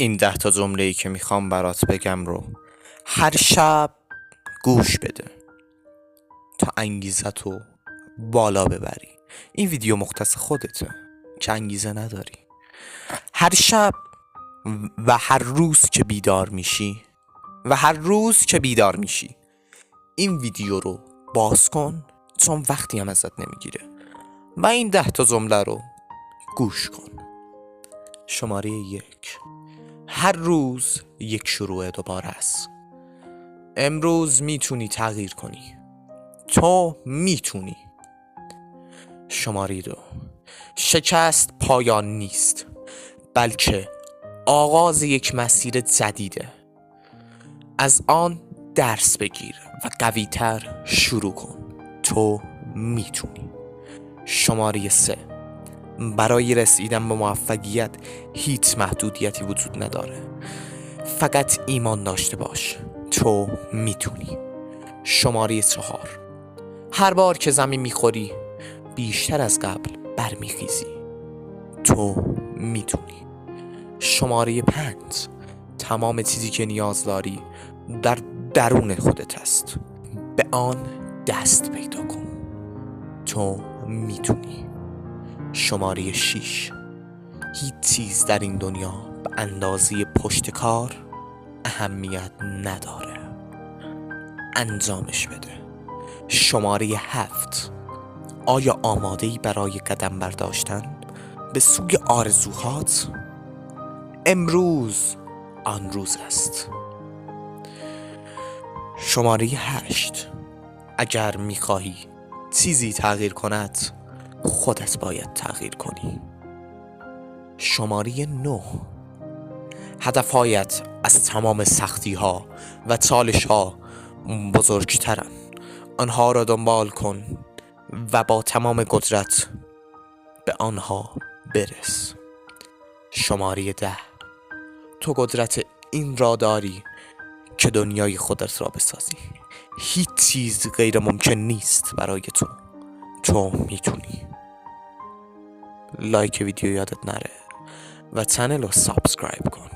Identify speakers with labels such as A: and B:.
A: این 10 جمله‌ای که میخوام برات بگم رو هر شب گوش بده تا انگیزتو بالا ببری. این ویدیو مختص خودته که انگیزه نداری. هر شب و هر روز که بیدار میشی این ویدیو رو باز کن، چون وقتی هم ازت نمیگیره، و این 10 جمله رو گوش کن. شماره 1: هر روز یک شروع دوباره است. امروز میتونی تغییر کنی. تو میتونی. شماره 2: شکست پایان نیست، بلکه آغاز یک مسیر جدیده. از آن درس بگیر و قوی‌تر شروع کن. تو میتونی. شماره 3: برای رسیدن به موفقیت هیچ محدودیتی وجود نداره. فقط ایمان داشته باش. تو میتونی. شماره 4: هر بار که زمین میخوری بیشتر از قبل برمیخیزی. تو میتونی. شماره 5: تمام چیزی که نیاز داری در درون خودت است. به آن دست پیدا کن. تو میتونی. شماره 6: هیچ چیز در این دنیا به اندازه پشت کار اهمیت نداره. انجامش بده. شماره 7: آیا آماده‌ای برای قدم برداشتن به سوی آرزوهات؟ امروز آن روز است. شماره 8: اگر میخواهی چیزی تغییر کند، خودت باید تغییر کنی. شماره 9: هدفهایت از تمام سختی ها و چالش ها بزرگترن. آنها را دنبال کن و با تمام قدرت به آنها برس. شماره 10: تو قدرت این را داری که دنیای خودت را بسازی. هیچ چیز غیر ممکن نیست برای تو. تو میتونی. لایک ویدیو یادت نره و چنل رو سابسکرایب کن.